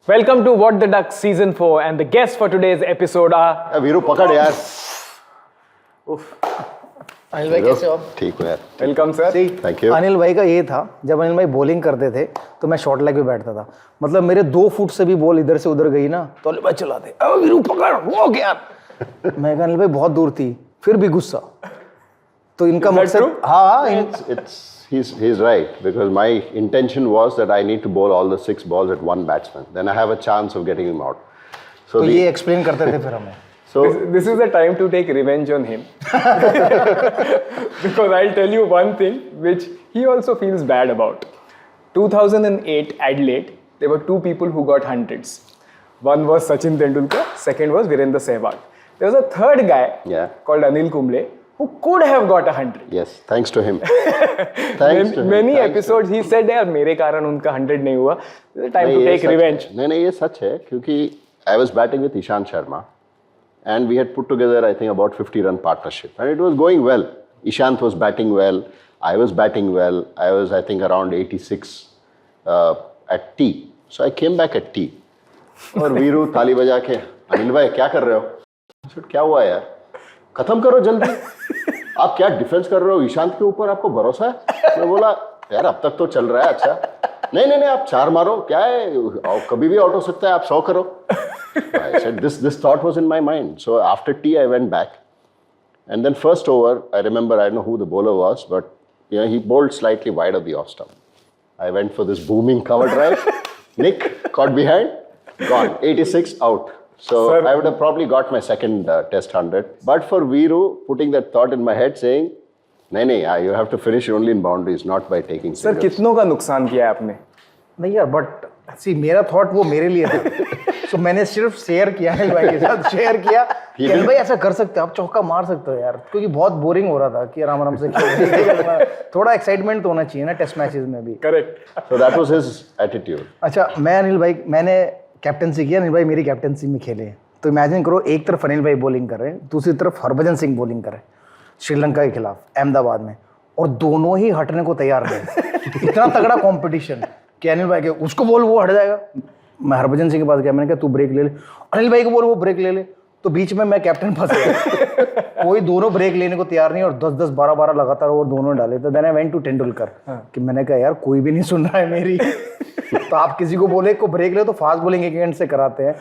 Welcome to What the Duck Season 4 and the guests for today's episode are... Veeru पकड़ यार। अनिल भाई कैसे हो आप? ठीक हो यार। Welcome sir. Thank you. Anil भाई का ये था, जब अनिल भाई बॉलिंग करते थे तो मैं शॉर्ट लेग पे बैठता था। मतलब मेरे 2 फुट से भी बॉल इधर से उधर गई ना तो अनिल भाई चलाते, अब वीरू पकड़, वो क्या? मैं कहा अनिल भाई बहुत दूर थी, फिर भी गुस्सा। तो इनका मकसद, हाँ, He's right, because my intention was that I need to bowl all the 6 balls at one batsman. Then I have a chance of getting him out. तो ये एक्सप्लेन करते थे फिर हमें। So This is the time to take revenge on him. Because I'll tell you one thing which he also feels bad about. 2008 Adelaide, there were 2 people who got hundreds. One was Sachin Tendulkar, second was Virendra Sehwag. There was a third guy called Anil Kumble who could have got 100. yes, thanks to him. Thanks to him. Many Thanks episodes he said यार मेरे कारण उनका 100 नहीं हुआ. This is the time to take revenge. नहीं ये सच है, क्योंकि I was batting with Ishant Sharma and we had put together I think about 50 run partnership and it was going well. Ishant was batting well, I was batting well. I was I think around 86 at tea. So I came back at tea. और वीरू ताली बजा के, अनिल भाई क्या कर रहे हो? I said, क्या हुआ यार? खत्म करो जल्दी। आप क्या डिफेंस कर रहे हो? ईशांत के ऊपर आपको भरोसा है? मैं बोला यार अब तक तो चल रहा है अच्छा। नहीं आप 4 मारो, क्या है, कभी भी आउट हो सकता है, आप 100 करो। I said this thought was in my mind. So after tea I went back and then first over I remember, I don't know who the bowler was, but you know, he bowled slightly wide of the off stump. I went for this booming cover drive. Nick caught behind, gone, 86 out. So Sir, I would have probably got my second test 100. But for Veeru putting that thought in my head saying, नहीं, you have to finish only in boundaries, not by taking sir singles. कितनों का नुकसान किया है आपने? नहीं यार, but सी मेरा थॉट वो मेरे लिए था। सो मैंने सिर्फ शेयर किया अनिल भाई के साथ, शेयर किया कि अनिल भाई ऐसा कर सकते हो, आप चौका मार सकते हो यार, क्योंकि बहुत बोरिंग हो रहा था कि आराम से खेल। थोड़ा एक्साइटमेंट तो होना चाहिए ना टेस्ट मैचेस में भी। Correct. So that was his attitude. अच्छा, मैं अनिल भाई, मैंने कैप्टनसी किया, अनिल भाई मेरी कैप्टनसी में खेले। तो इमेजिन करो, एक तरफ अनिल भाई बॉलिंग कर रहे हैं, दूसरी तरफ हरभजन सिंह बॉलिंग कर रहे हैं श्रीलंका के खिलाफ अहमदाबाद में, और दोनों ही हटने को तैयार थे। इतना तगड़ा कंपटीशन कि अनिल भाई के उसको बोल वो हट जाएगा। मैं हरभजन सिंह के पास गया, मैंने कहा तू ब्रेक ले ले, अनिल भाई को बोल वो ब्रेक ले ले। तो बीच में मैं कैप्टन फंस गया। कोई दोनों ब्रेक लेने को तैयार नहीं और 10-10 12-12 लगातार वो दोनों डाले। तो then I went to Tendulkar कि मैंने कहा यार कोई भी नहीं सुन रहा है मेरी। तो आप किसी को बोले को ब्रेक ले तो फास्ट बॉलिंग एक एंड से कराते हैं।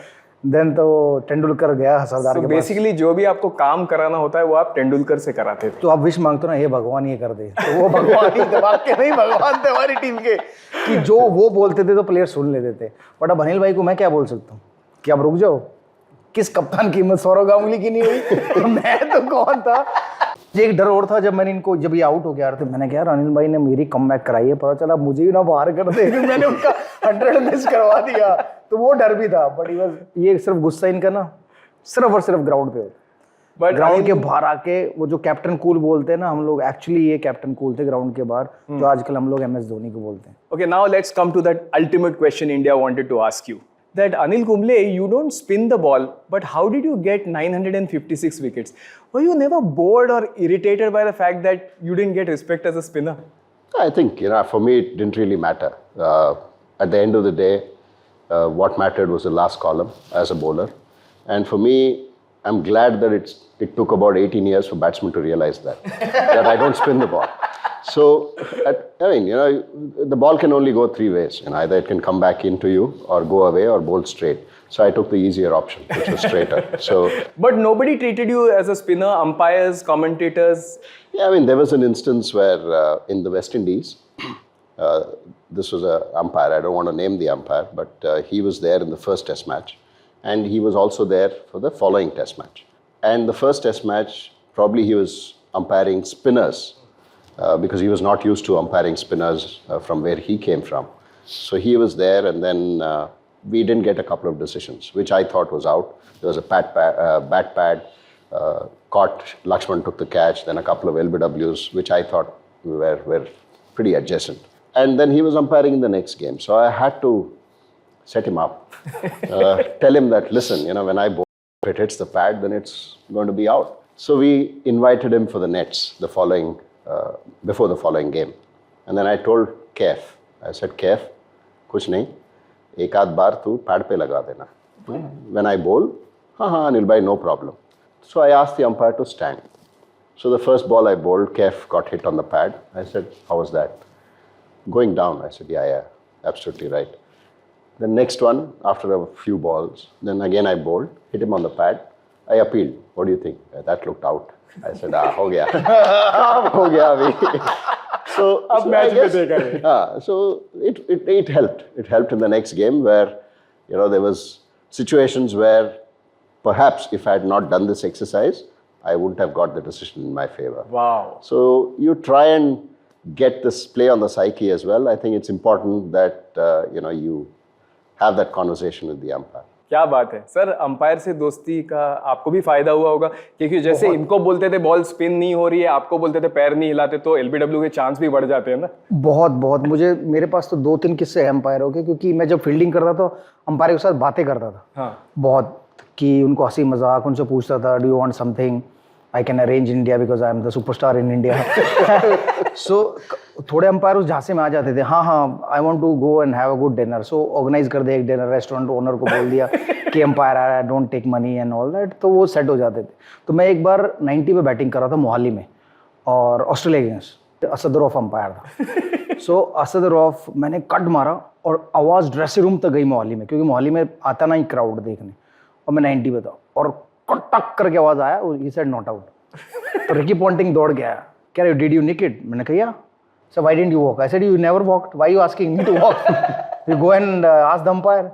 देन तो तेंदुलकर गया सरदार के पास। बेसिकली जो भी आपको काम कराना होता है वो आप तेंदुलकर से कराते थे। तो आप विश मांगते हो ना, हे भगवान ये कर दे, तो वो भगवान ही दिमाग के नहीं, भगवान थे हमारी टीम के, कि जो वो बोलते थे तो प्लेयर सुन लेते थे। बट अब अनिल भाई को मैं क्या बोल सकता हूँ कि आप रुक जाओ, किस कप्तान की हिम्मत सौरव गांगुली की नहीं हुई? तो मैं तो कौन था? ये एक डर और था जब मैंने इनको, जब ये आउट हो गया तो मैंने कहा यार अनिल भाई ने मेरी कमबैक कराई है, पता चला मुझे ही ना बाहर कर दे, मैंने उनका 100 मिस करवा दिया। तो वो डर भी था। बट ये सिर्फ गुस्सा इनका ना सिर्फ और सिर्फ ग्राउंड पे होता। बट ग्राउंड के बाहर आके वो जो कैप्टन कूल बोलते हैं ना हम लोग, एक्चुअली ये कैप्टन कूल थे ग्राउंड के बाहर, जो आजकल हम लोग MS धोनी को बोलते हैं। Okay, now let's come to that ultimate question India wanted to ask you. That Anil Kumble, you don't spin the ball, but how did you get 956 wickets? Were you never bored or irritated by the fact that you didn't get respect as a spinner? I think, you know, for me it didn't really matter. At the end of the day, what mattered was the last column as a bowler. And for me, I'm glad that it took about 18 years for batsmen to realize that I don't spin the ball. So, I mean, you know, the ball can only go 3 ways. You know, either it can come back into you or go away or bowl straight. So I took the easier option, which was straighter. So, but nobody treated you as a spinner, umpires, commentators. Yeah, I mean, there was an instance where in the West Indies, this was an umpire, I don't want to name the umpire, but he was there in the first test match. And he was also there for the following test match. And the first test match, probably he was umpiring spinners because he was not used to umpiring spinners from where he came from. So he was there and then we didn't get a couple of decisions, which I thought was out. There was a bat pad, caught, Lakshman took the catch, then a couple of LBWs, which I thought were pretty adjacent. And then he was umpiring in the next game. So I had to set him up, tell him that, listen, you know, when I bowl, if it hits the pad, then it's going to be out. So we invited him for the nets the following, before the following game. And then I told Kef, I said, Kef, कुछ नहीं, एक आध बार तू pad पे लगा देना. When I bowl, हाँ Anil bhai, no problem. So I asked the umpire to stand. So the first ball I bowled, Kef got hit on the pad. I said, how was that? Going down. I said, yeah, absolutely right. The next one, after a few balls, then again I bowled, hit him on the pad. I appealed. What do you think? That looked out. I said, ho gaya. Ho gaya abhi. So match I guess, mein dekha so it helped. It helped in the next game where, there was situations where perhaps if I had not done this exercise, I wouldn't have got the decision in my favor. Wow. So you try and get this play on the psyche as well. I think it's important that, you have that conversation with the umpire. क्या बात है sir, umpire से दोस्ती का आपको भी फायदा हुआ होगा, क्योंकि जैसे इनको बोलते थे बॉल स्पिन नहीं हो रही है, आपको बोलते थे पैर नहीं हिलाते, तो एलबीडब्ल्यू के चांस भी बढ़ जाते हैं ना. बहुत मेरे पास तो 2-3 किस्से हैं अंपायरों के, क्योंकि मैं जब फील्डिंग करता था अंपायर के साथ बातें करता था. हाँ. बहुत, कि उनको हंसी मजाक, उनसे पूछता था do you want something, I can arrange India because I am the superstar in India. So थोड़े अंपायर उस झांसे में आ जाते थे, हाँ I want to go and have a good dinner, so organise कर दे एक डिनर. रेस्टोरेंट ओनर को बोल दिया कि अंपायर आ रहा है, don't take money and all that, तो वो सेट हो जाते थे. तो मैं एक बार 90 पे बैटिंग कर रहा था मोहाली में, और ऑस्ट्रेलिया के अगेंस्ट असद रऊफ अंपायर था. सो असद रऊफ मैंने कट मारा और आवाज़ ड्रेसिंग रूम तक गई मोहाली में, क्योंकि मोहाली में आता ना ही क्राउड देखने, और मैं 90 पे था, और कटक करके आवाज़ आया, ही सेड नॉट आउट. तो रिकी पॉन्टिंग दौड़ गया, क्या डिड यू निक इट? मैंने कहा sir why didn't you walk? I said you never walked, why you asking me to walk? You go and ask the umpire.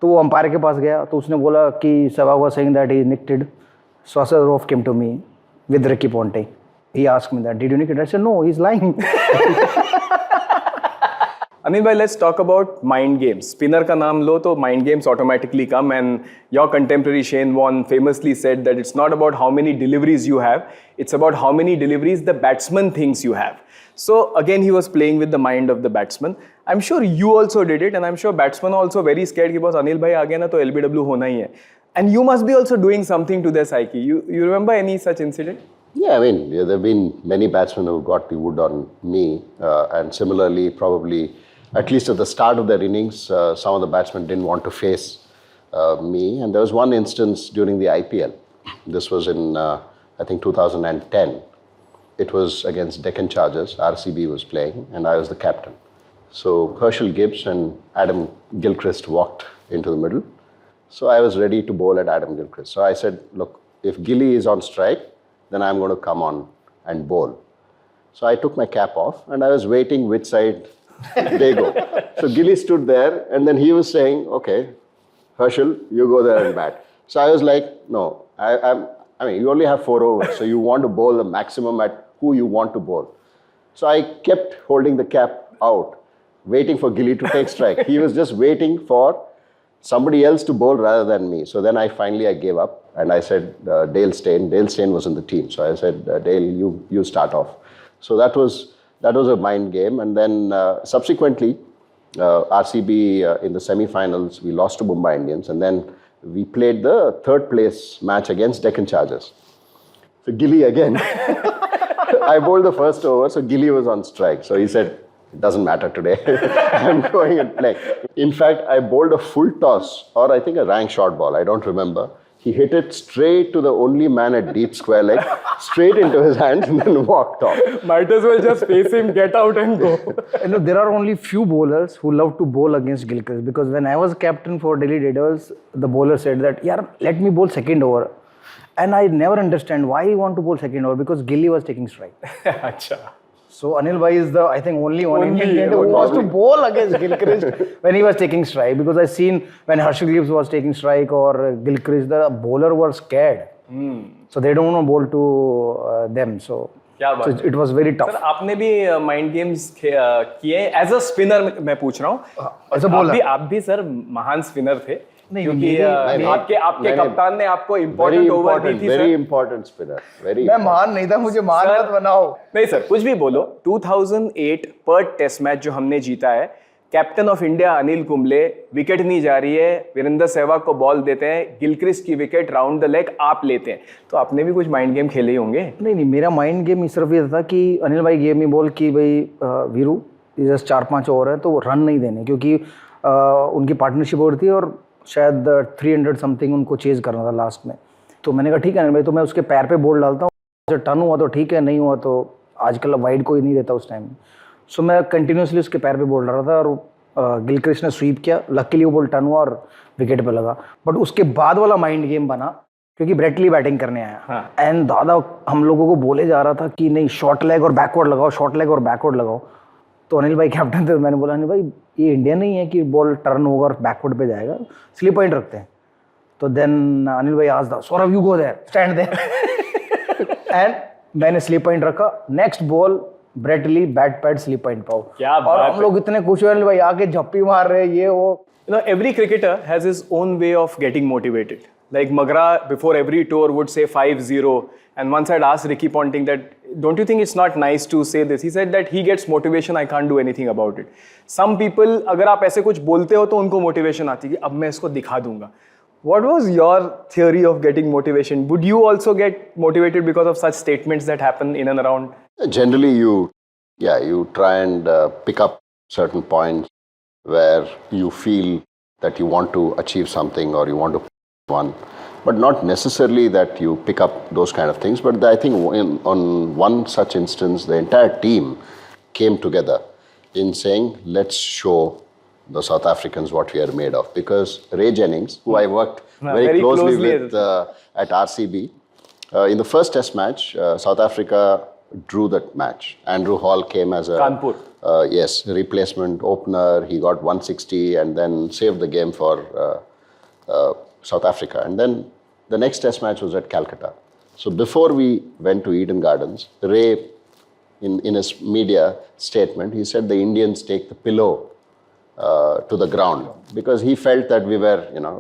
तो वो umpire के पास गया, तो उसने बोला कि Sehwag was saying that he nicked. So Asad Rauf came to me with Ricky Ponting. He asked me that did you nick it? I said no, he is lying. Anil bhai, let's talk about mind games. Spinner का नाम लो तो mind games automatically come, and your contemporary Shane Warne famously said that it's not about how many deliveries you have, it's about how many deliveries the batsman thinks you have. So again, he was playing with the mind of the batsman. I'm sure you also did it, and I'm sure batsmen are also very scared कि बस अनिल भाई आ गया ना तो LBW होना ही है. And you must be also doing something to their psyche. You remember any such incident? Yeah, I mean, there have been many batsmen who got the wood on me, and similarly, probably, at least at the start of their innings, some of the batsmen didn't want to face me. And there was one instance during the IPL. This was in, I think, 2010. It was against Deccan Chargers. RCB was playing, and I was the captain. So Herschel Gibbs and Adam Gilchrist walked into the middle. So I was ready to bowl at Adam Gilchrist. So I said, look, if Gilly is on strike, then I'm going to come on and bowl. So I took my cap off, and I was waiting which side they go. So Gilly stood there, and then he was saying, okay, Herschel, you go there and bat. So I was like, no, I mean, you only have 4 overs, so you want to bowl the maximum at who you want to bowl. So I kept holding the cap out, waiting for Gilly to take strike. He was just waiting for somebody else to bowl rather than me. So then I finally gave up, and I said, Dale Steyn. Dale Steyn was in the team. So I said, Dale, you start off. So that was a mind game. And then subsequently, RCB in the semi-finals, we lost to Mumbai Indians. And then we played the 3rd place match against Deccan Chargers. So Gilly again. I bowled the first over, so Gilly was on strike. So he said, it doesn't matter today. I'm going and playing. In fact, I bowled a full toss, or I think a rank short ball. I don't remember. He hit it straight to the only man at deep square leg, straight into his hands, and then walked off. Might as well just face him, get out and go. There are only few bowlers who love to bowl against Gilchrist, because when I was captain for Delhi Daredevils, the bowler said that, yeah, let me bowl second over. And I never understand why he want to bowl second over, because Gilly was taking strike. Acha. So Anil bhai is the, I think, only one Indian player who wants to bowl against Gilchrist when he was taking strike. Because I seen when Herschel Gibbs was taking strike or Gilchrist, the bowler were scared. So they don't want to bowl to them. So, it was very tough. Sir आपने भी mind games किए as a spinner, मैं पूछ रहा हूँ. As a bowler आप भी sir महान स्पिनर थे, क्योंकि आपके नहीं, कप्तान ने आपको इम्पोर्टेंट ओवर दी थी. Very important spinner. वेरी. मैं महान नहीं था, मुझे महान मत बनाओ. नहीं सर, कुछ भी बोलो. 2008 पर्थ टेस्ट मैच जो हमने जीता है, captain of India Anil Kumble, wicket नहीं जा रही है, वीरेंद्र सहवाग को बॉल देते हैं, गिलक्रिस्ट की विकेट राउंड द लेग आप लेते हैं, तो आपने भी कुछ माइंड गेम खेले ही होंगे. नहीं, मेरा माइंड गेम सिर्फ ये था कि अनिल भाई गेम में बोल कि भाई वीरू जस्ट 4-5 ओवर है तो रन नहीं देने, क्योंकि उनकी पार्टनरशिप हो रही थी और शायद 300 समथिंग उनको चेज करना था लास्ट में। तो मैंने कहा ठीक है भाई, तो मैं उसके पैर पे बॉल डालता हूँ, जब टर्न हुआ तो ठीक है, नहीं हुआ तो आजकल वाइड कोई नहीं देता उस टाइम। सो मैं कंटिन्यूसली उसके पैर पे बॉल डाल रहा था और गिलक्रिस्ट ने स्वीप किया, लकीली वो बॉल टर्न हुआ और विकेट पे लगा। बट उसके बाद वाला माइंड गेम बना क्योंकि ब्रेट ली बैटिंग करने आया एंड दादा हम लोगों को बोले जा रहा था कि नहीं शॉर्ट लेग और बैकवर्ड लगाओ, शॉर्ट लेग और बैकवर्ड लगाओ। तो अनिल भाई कैप्टन थे, मैंने बोला अनिल भाई ये इंडिया नहीं है कि बॉल टर्न होगा और बैकवर्ड पे जाएगा, स्लिप पॉइंट रखते हैं। तो देन अनिल भाई आज the Sourav you go there, stand there and मैंने स्लिप पॉइंट रखा। Next ball Brett Lee bat pad slip point पाओ, और हम लोग इतने खुश हुए, अनिल भाई आके झप्पी मार रहे ये वो। You know, every cricketer has his own way of getting motivated. Like Magra, before every tour, would say 5-0. And once I'd asked Ricky Ponting that, don't you think it's not nice to say this? He said that he gets motivation, I can't do anything about it. Some people, अगर आप ऐसे कुछ बोलते हो तो उनको motivation आती है कि अब मैं इसको दिखा दूंगा. What was your theory of getting motivation? Would you also get motivated because of such statements that happen in and around? Generally, you try and pick up certain points where you feel that you want to achieve something or you want to one, but not necessarily that you pick up those kind of things. But I think on one such instance, the entire team came together in saying, let's show the South Africans what we are made of. Because Ray Jennings, who I worked very closely with at RCB, in the first test match, South Africa drew that match. Andrew Hall came as a Kanpur. Yes, replacement opener. He got 160 and then saved the game for South Africa. And then the next test match was at Calcutta. So before we went to Eden Gardens, Ray, in his media statement, he said the Indians take the pillow to the ground because he felt that we were,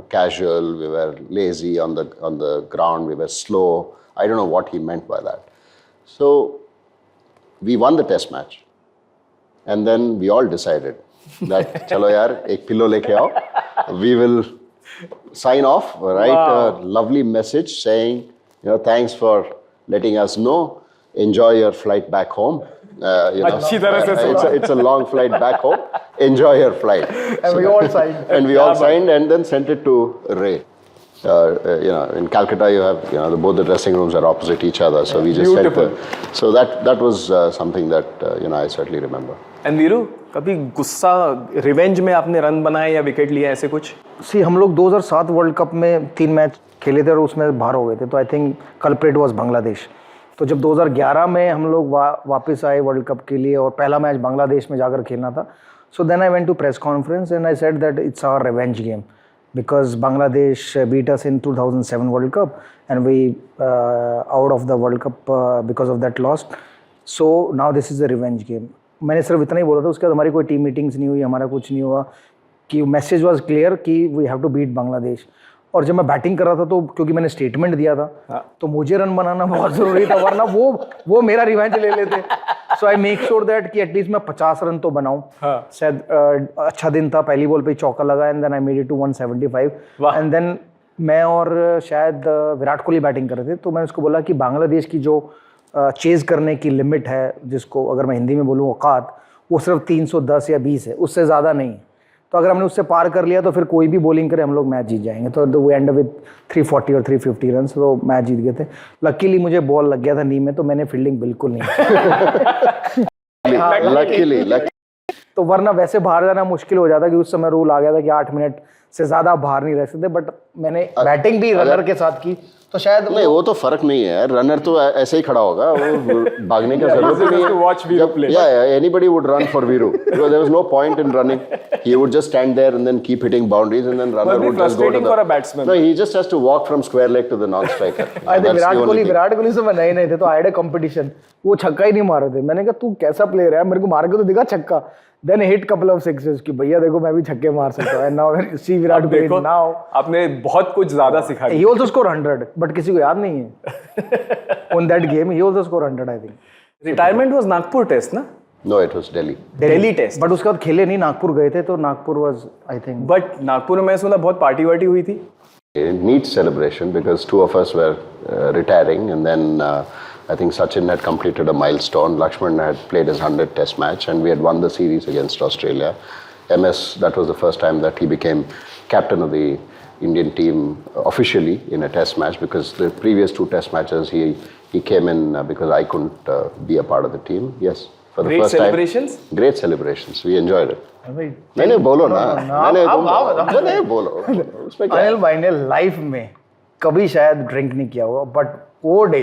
casual, we were lazy on the ground, we were slow. I don't know what he meant by that. So we won the test match. And then we all decided that, chalo yaar, ek pillow leke aao. We will sign off, write a lovely message saying, thanks for letting us know. Enjoy your flight back home. अच्छी तरह से सुना. It's a long flight back home. Enjoy your flight. And we all signed. And we all signed and then sent it to Ray. In Calcutta you have, both the dressing rooms are opposite each other. So we just Beautiful. So that was something that, I certainly remember. And Viru, कभी गुस्सा revenge में आपने run बनाए या wicket लिए ऐसे कुछ? सी हम लोग 2007 वर्ल्ड कप में 3 मैच खेले थे और उसमें बाहर हो गए थे, तो I think culprit was Bangladesh. तो जब 2011 में हम लोग वापस आए वर्ल्ड कप के लिए और पहला मैच बांग्लादेश में जाकर खेलना था, so then I went to press conference and I said that it's our revenge game because Bangladesh beat us in 2007 World Cup and we out of the World Cup because of that loss. So now this is a revenge game. मैंने सिर्फ इतना ही बोला था, उसके बाद हमारी कोई team meetings नहीं हुई, हमारा कुछ नहीं हुआ, कि मैसेज वाज क्लियर कि we have to beat Bangladesh. और जब मैं बैटिंग कर रहा था तो क्योंकि मैंने स्टेटमेंट दिया था तो मुझे रन बनाना बहुत ज़रूरी था, वरना वो मेरा रिवेंज ले लेते। सो आई मेक श्योर दैट कि एटलीस्ट मैं 50 रन तो बनाऊं। शायद अच्छा दिन था, पहली बॉल पे चौका लगा and then I made it to 175 and then मैं और शायद विराट कोहली बैटिंग कर रहे थे। तो मैंने उसको बोला कि बांग्लादेश की जो चेज़ करने की लिमिट है, जिसको अगर मैं हिंदी में बोलूँ औकात, वो सिर्फ 310 या 20 है, उससे ज़्यादा नहीं। तो अगर हमने उससे पार कर लिया तो फिर कोई भी बॉलिंग करे हम लोग मैच जीत जाएंगे। तो वो एंड विद 340 और 350 रन, तो मैच जीत गए थे। लकीली मुझे बॉल लग गया था नी में, तो मैंने फील्डिंग बिल्कुल नहीं Luckily. तो वरना वैसे बाहर जाना मुश्किल हो जाता, कि उस समय रूल आ गया था कि 8 मिनट से ज़्यादा बाहर नहीं रह सकते। बट मैंने बैटिंग भी रनर के साथ की, तो शायद नहीं, वो तो फर्क नहीं है यार, रनर तो ऐसे ही खड़ा होगा, वो भागने का जरूरत ही नहीं है। Watch Viru play. Yeah, anybody would run for Viru because there was no point in running. He would just stand there and then keep hitting boundaries and then runner would just go to the. For a batsman. No, he just has to walk from square leg to the non-striker. I think Virat Kohli से मैं नए थे तो I had a competition, वो छक्का ही नहीं मार रहे थे। मैंने कहा तू कैसा प्लेयर है, मेरे को मार के तो दिखा छक्का। Then hit couple of sixes कि भैया देखो मैं भी छक्के मार सकता हूं। And now see Virat Kohli, now आपने बहुत कुछ ज्यादा सिखा दिया। ही आल्सो स्कोर 100 बट किसी को याद नहीं है on that game. He also score 100 I think. Retirement was Nagpur test ना? No, it was Delhi. Delhi test. But उसके बाद खेले नहीं, नागपुर गए थे, तो Nagpur was I think. But Nagpur में सुना बहुत पार्टी वार्टी हुई थी। It needs celebration because two of us were retiring and then I think Sachin had completed a milestone. Lakshman had played his 100th Test match, and we had won the series against Australia. MS, that was the first time that he became captain of the Indian team officially in a Test match, because the previous 2 Test matches he came in because I couldn't be a part of the team. Yes, for the Great first celebrations? time. Great celebrations. We enjoyed it. भाई नहीं बोलो ना, नहीं बोलो, उसमें क्या है? अनिल भाई ने लाइफ में कभी शायद ड्रिंक नहीं किया होगा, बट वो डे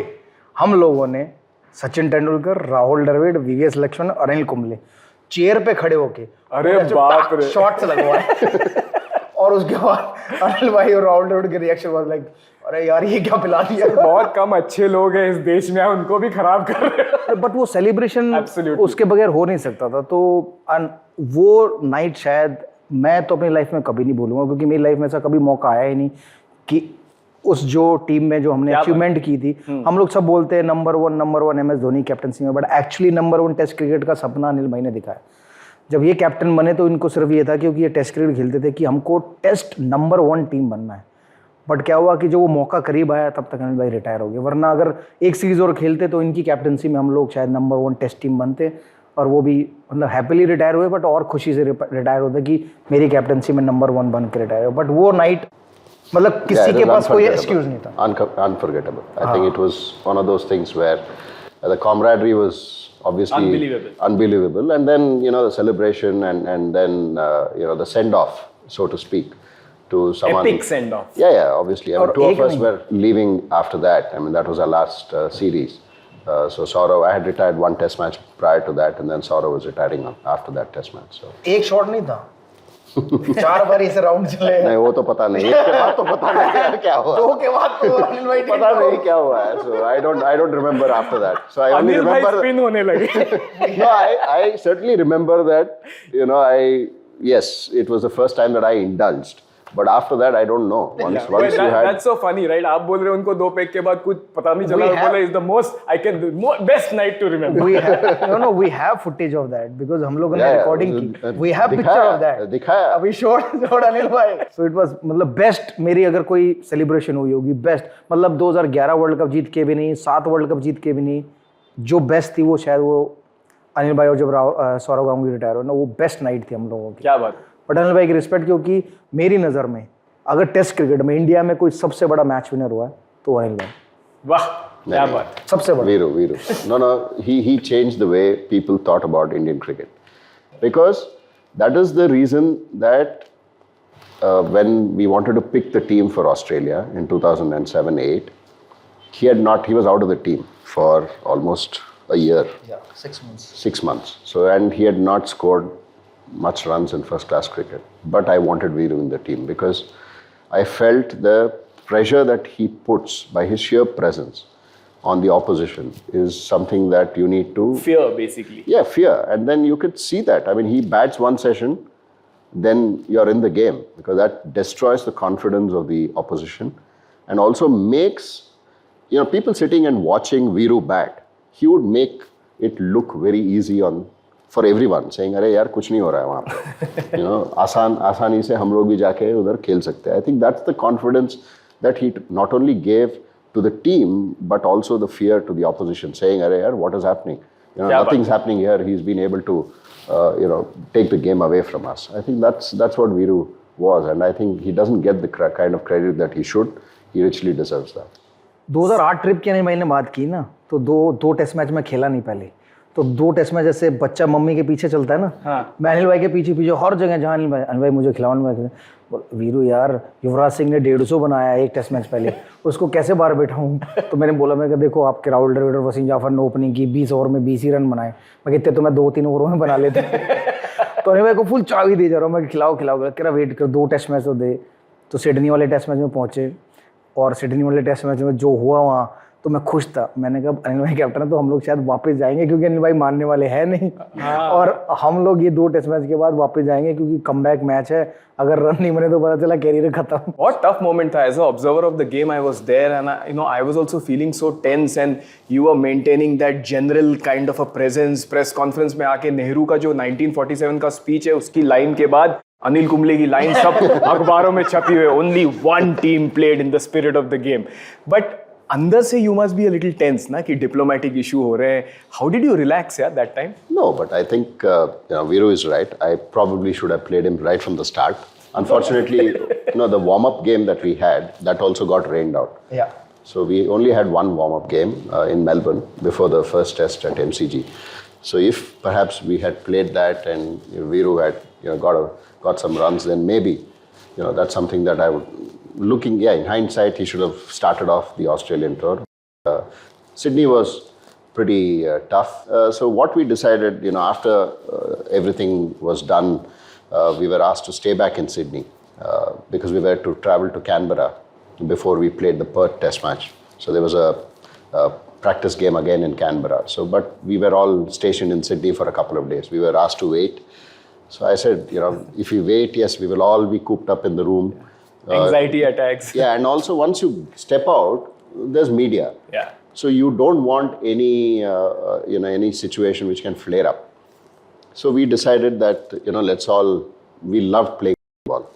हम लोगों ने सचिन तेंदुलकर, राहुल द्रविड़, वीवीएस लक्ष्मण और अनिल कुंबले चेयर पे खड़े होके अरे बाप रे, शॉट्स लगवाए और उसके बाद अनिल भाई और राहुल द्रविड़ के रिएक्शन वाज लाइक अरे यार ये क्या पिला दिया। बहुत कम अच्छे लोग हैं इस देश में, उनको भी खराब कर रहे हैं। बट वो सेलिब्रेशन Absolutely. उसके बगैर हो नहीं सकता था। तो वो नाइट शायद मैं तो अपनी लाइफ में कभी नहीं भूलूंगा, क्योंकि मेरी लाइफ में ऐसा कभी मौका आया ही नहीं कि उस जो टीम में जो हमने अचीवमेंट की थी, हम लोग सब बोलते हैं number one MS Dhoni captaincy में, but actually number 1 test cricket का सपना अनिल भाई ने दिखाया। जब ये कैप्टन बने तो इनको सिर्फ ये था क्योंकि ये टेस्ट क्रिकेट खेलते थे कि हमको टेस्ट नंबर 1 टीम बनना है। बट क्या हुआ कि जो वो मौका करीब आया तब तक अनिल भाई रिटायर हो गए, वरना अगर एक सीरीज और खेलते तो इनकी कैप्टनसी में हम लोग शायद नंबर 1 टेस्ट टीम बनते, और वो भी मतलब हैप्पीली रिटायर हुए, बट और खुशी से रिटायर होते कि मेरी कैप्टनसी में नंबर 1 बन के रिटायर हुए। बट वो नाइट मतलब किसी के पास कोई एक्सक्यूज नहीं था। Unforgettable. I think it was one of those things where the camaraderie was obviously unbelievable. And then, you know, the celebration and then, you know, the send-off, so to speak, to someone. Epic send-off. Yeah, obviously. I mean, 2 of us were leaving after that. I mean, that was our last series. So Saurav, I had retired 1 Test match prior to that, and then Saurav was retiring after that Test match. So. एक shot नहीं था 4 बार इसे round चले। नहीं, वो तो पता नहीं, इसके बाद तो पता नहीं क्या हुआ। 2 के बाद तो अनिल भाई पता नहीं क्या हुआ है। So I don't remember after that. So I only remember spin होने लगे। No, I certainly remember that, you know, yes, it was the first time that I indulged. But after that, I don't know. Once you had... That's so funny, right? आप बोल रहे हो उनको 2 pack के बाद कुछ पता नहीं चला, बोले is the best night to remember. We have footage of that because हम लोगों ने recording की। We have picture of that. दिखाया। अभी short अनिल भाई। So it was मतलब best, मेरी अगर कोई celebration हुई होगी best, मतलब 2011 वर्ल्ड कप जीत के भी नहीं, 7 वर्ल्ड कप जीत के भी नहीं, जो बेस्ट थी वो शायद वो अनिल भाई और जब सौरव गांगुली रिटायर हो ना, वो बेस्ट नाइट थी हम लोगों की। क्या बात। बट अनिल भाई की रिस्पेक्ट, क्योंकि मेरी नज़र में अगर टेस्ट क्रिकेट में इंडिया में कोई सबसे बड़ा मैच विनर हुआ है तो अनिल भाई। वाह, क्या बात। सबसे बड़ा। Viru. No, he changed the way people thought about Indian cricket, because that is the reason that when we wanted to pick the team for Australia in 2007-8, he was out of the team for almost a year. Yeah, 6 months. 6 months. So, and he had not scored much runs in first class cricket. But I wanted Viru in the team because I felt the pressure that he puts by his sheer presence on the opposition is something that you need to... Fear, basically. Yeah, fear. And then you could see that. I mean, he bats 1 session, then you're in the game, because that destroys the confidence of the opposition and also makes, you know, people sitting and watching Viru bat, he would make it look very easy for everyone, saying, अरे यार कुछ नहीं हो रहा है वहाँ पे, you know, आसानी से हम लोग भी जाके उधर खेल सकते हैं. I think that's the confidence that he not only gave to the team, but also the fear to the opposition, saying, अरे यार what is happening? You know, nothing's happening here. He's been able to, you know, take the game away from us. I think that's what Viru was, and I think he doesn't get the kind of credit that he should. He richly deserves that. 2008 trip की मैंने बात की ना, तो दो test match में खेला नहीं पहले, तो 2 टेस्ट मैच जैसे बच्चा मम्मी के पीछे चलता है ना, हाँ। मैं अनिल भाई के पीछे हर जगह जहाँ अनिल भाई मुझे खिलाओ, वीरू यार युवराज सिंह ने 150 बनाया 1 टेस्ट मैच पहले, उसको कैसे बाहर बैठाऊँ? तो मैंने बोला, मैं देखो आपके राहुल द्रविड़, वसीम जाफर ने ओपनिंग की, 20 ओवर में 20 ही रन बनाए, मैं कहते तो मैं 2-3 ओवरों में बना लेते। तो अनिल भाई को फुल चाबी दे जा रहा हूँ, मैं खिलाओ कह रहा वेट कर, 2 टेस्ट मैच तो दे। तो सिडनी वाले टेस्ट मैच में पहुँचे, और सिडनी वाले टेस्ट मैच में जो हुआ वहाँ, तो मैं खुश था। मैंने कहा अनिल भाई कैप्टन है तो हम लोग शायद वापस जाएंगे, क्योंकि अनिल भाई मानने वाले हैं नहीं, और हम लोग ये 2 टेस्ट मैच के बाद वापस जाएंगे, क्योंकि कमबैक मैच है, अगर रन नहीं बने तो पता चला कैरियर खत्म। What tough moment था, as an observer of the game I was there, and I was also feeling so tense, and you were maintaining that general kind of a presence. Press conference में आके नेहरू का जो 1947 का speech है, उसकी line के बाद अनिल कुंबले की लाइन सब अखबारों में छपी हुई, only one team played in the spirit of the game. But अंदर से you must be a little tense ना कि diplomatic issue हो रहे हैं. How did you relax yeah that time? No, but I think Viru is right. I probably should have played him right from the start. Unfortunately, the warm-up game that we had, that also got rained out. Yeah. So we only had one warm-up game in Melbourne before the first test at MCG. So if perhaps we had played that and Viru had got some runs, then maybe that's something that I would in hindsight he should have started off the Australian tour. Sydney was pretty tough. So what we decided, after everything was done, we were asked to stay back in Sydney because we were to travel to Canberra before we played the Perth Test match. So there was a practice game again in Canberra. But we were all stationed in Sydney for a couple of days. We were asked to wait. So I said, if we wait, yes, we will all be cooped up in the room. Anxiety attacks. Yeah, and also once you step out, there's media. Yeah. So you don't want any situation which can flare up. So we decided that we loved playing volleyball,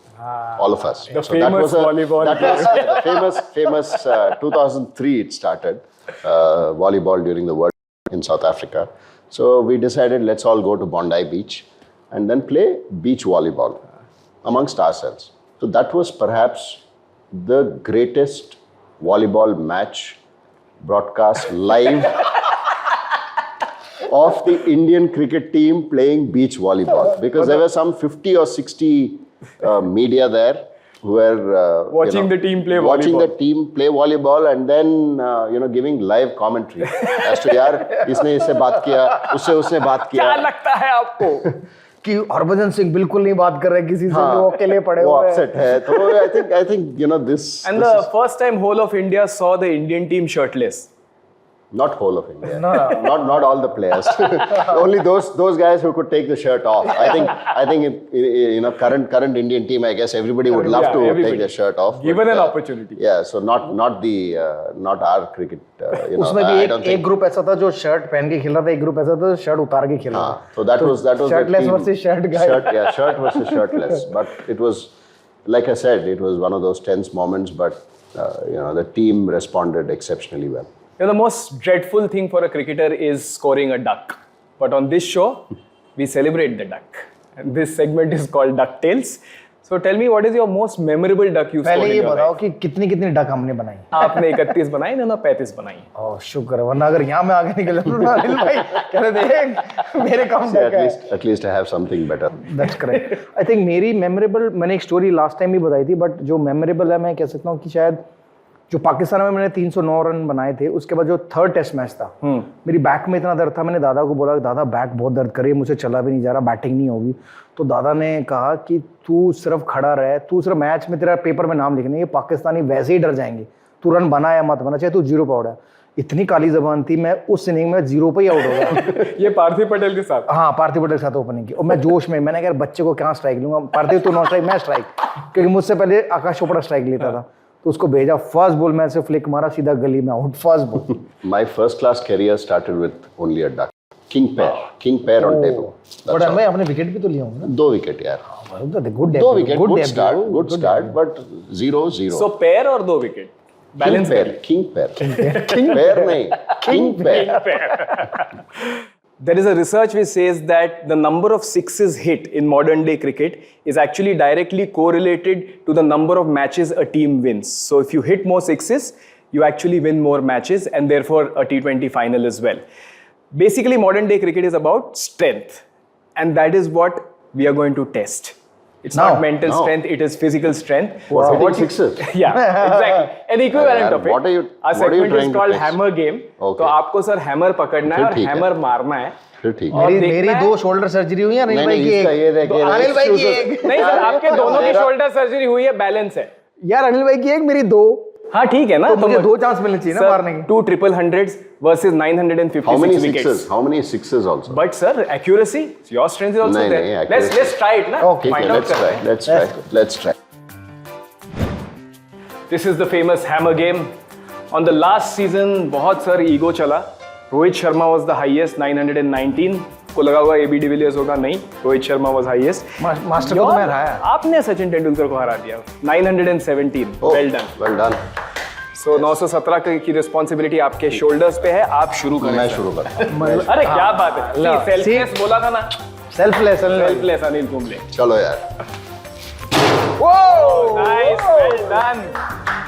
all of us. The famous volleyball. That was the famous 2003 it started volleyball during the World Cup in South Africa. So we decided let's all go to Bondi Beach and then play beach volleyball amongst ourselves. So that was perhaps the greatest volleyball match broadcast live of the Indian cricket team playing beach volleyball, because there were some 50 or 60 media there who were watching the team play watching volleyball. the team play volleyball and then giving live commentary as to यार इसने इससे बात किया उससे बात किया. क्या लगता है आपको कि हरभजन सिंह बिल्कुल नहीं बात कर रहे किसी से, वो अकेले पड़े वो हुए हैं. upset है. तो I think this. And the first time whole of India saw the Indian team shirtless. Not whole of India. Not all the players. Only those guys who could take the shirt off. I think current Indian team, I guess everybody would love to take their shirt off. Given an opportunity. Yeah, so not our cricket. उसमें भी एक group ऐसा था जो shirt पहन के खेल रहा था, एक ग्रुप ऐसा था जो शर्ट उतार के खेल रहा था. So that was shirtless versus shirt guy. Shirt versus shirtless. But it was, like I said, it was one of those tense moments. But the team responded exceptionally well. The most dreadful thing for a cricketer is scoring a duck. But on this show, we celebrate the duck. And this segment is called DuckTales. So tell me, what is your most memorable duck you scored पहले in ये your बताओ life? कि कितनी duck हमने बनाई. आपने 31 बनाई, इन्होंने 35 बनाई. ओह शुक्र है, वरना अगर यहाँ मैं आगे निकल जाऊँ अनिल भाई कह रहे थे मेरे काम डक है. At least I have something better. That's correct. I think मेरी मेमोरेबल, मैंने एक स्टोरी लास्ट टाइम भी बताई थी, बट जो मेमोरेबल है मैं कह सकता हूँ कि शायद जो पाकिस्तान में मैंने 309 रन बनाए थे, उसके बाद जो थर्ड टेस्ट मैच था, मेरी बैक में इतना दर्द था, मैंने दादा को बोला दादा बैक बहुत दर्द कर रही है, मुझे चला भी नहीं जा रहा, बैटिंग नहीं होगी. तो दादा ने कहा कि तू सिर्फ खड़ा रहे, तू सिर्फ मैच में तेरा पेपर में नाम लिखने, ये पाकिस्तानी वैसे ही डर जाएंगे, तू रन बना या मत बना, चाहे तू 0 पे आउट है. इतनी काली जबान थी, मैं उस इनिंग में 0 पे ही आउट हो गया. ये पार्थिव पटेल के साथ? हाँ, पार्थिव पटेल के साथ ओपनिंग की. और मैं जोश में, मैंने कहा बच्चे को क्या स्ट्राइक लूंगा, पार्थिव तू नॉन स्ट्राइक, मैं स्ट्राइक, क्योंकि मुझसे पहले आकाश चोपड़ा स्ट्राइक लेता था. तो उसको भेजा, फर्स्ट बॉल में से फ्लिक मारा, सीधा गली में out, first ball. My first class career started with only a duck. King pair on table. But भाई आपने विकेट भी तो लिया होगा ना? 2 विकेट यार. Good 2 wicket, good start, but 0-0. So pair or 2 wicket? Balance King pair. Pair नहीं, king pair. There is a research which says that the number of sixes hit in modern day cricket is actually directly correlated to the number of matches a team wins. So if you hit more sixes, you actually win more matches and therefore a T20 final as well. Basically, modern day cricket is about strength, and that is what we are going to test. It's not mental strength, it is physical strength. Wow. Hitting sixes? Yeah, exactly. An equivalent of it. What are you Our segment is trying to called test? hammer game. Okay. तो आपको sir hammer पकड़ना है और ठीक है. Hammer मारना है. फिर ठीक है. और मेरी देखना है- 2 शोल्डर सर्जरी हुई है, अनिल नहीं, भाई की इसका ये देखिए, एक. अनिल भाई की excuses. एक. नहीं सर, आपके दोनों की शोल्डर सर्जरी हुई है, बैलेंस है. यार अनिल भाई की एक, मेरी 2. हाँ ठीक है ना. तो मुझे 2 चांस मिलने चाहिए ना मारने की. 2 triple hundreds versus 956 How many wickets. sixes? How many sixes also? But sir, accuracy, your strength is also नहीं, there. नहीं, accuracy. Let's try it ना. Okay, Find out let's करते try. हैं. Let's try. This is the famous hammer game. On the last season, बहुत sir ego चला. Rohit Sharma was the highest, 919. को लगा हुआ AB डिविलियर्स होगा, नहीं. Rohit Sharma was highest. Master को तो मैं हराया. आपने सचिन तेंदुलकर को हरा दिया. 917. Oh, Well done. Well done. सो 917 की रिस्पॉन्सिबिलिटी आपके शोल्डर्स पे है, आप शुरू करें मैं sir. शुरू करता हूँ अरे क्या बात है, लो, सेल्फलेस बोला था ना, सेल्फलेस सेल्फलेस अनिल कुंबले। चलो यार नाइस, वेल डन,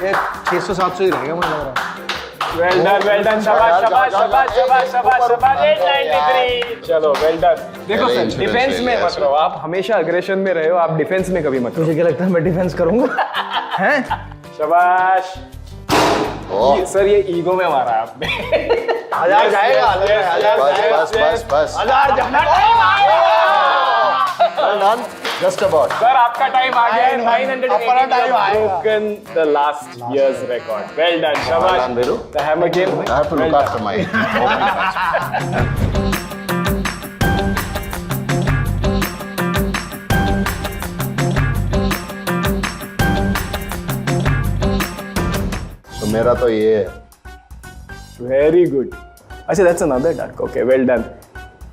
ये 600-700 ही रहेगा मुझे लग रहा है। वेल डन, शाबाश शाबाश शाबाश शाबाश शाबाश शाबाश, 893। चलो वेल डन। देखो चले, सर, चले, डिफेंस चले, में मत चले। रहो, आप हमेशा अग्रेशन में रहे हो, आप डिफेंस में कभी मत रहो। तुझे क्या लगता है मैं डिफेंस करूंगा? हैं? शाबाश। ओह, सर ये ईगो में मारा आपने। 1000 जाएगा, 1000 बस बस बस 1000 जब जस्ट अबाउट सर आपका टाइम आ गया है, अपना time आएगा। 980 broken the last year's record. Well done, शाबाश। done, Viru. The hammer game. I have to Well look done. after my opening batsman. So मेरा तो ये है Very good. अच्छा, that's another duck. Okay, well done.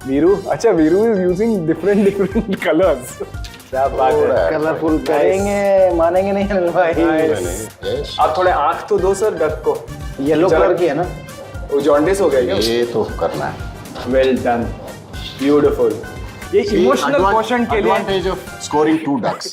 Veeru, अच्छा Veeru is using different colors. क्या बात है। कलरफुल करेंगे, मानेंगे नहीं अनिल भाई। Yes. आप थोड़े आंख तो दो सर डक को। येलो कलर की है ना? वो जॉन्डिस हो गया क्या? ये तो करना है Well done. Beautiful. ये इमोशनल क्वेश्चन के लिए advantage of scoring 2 ducks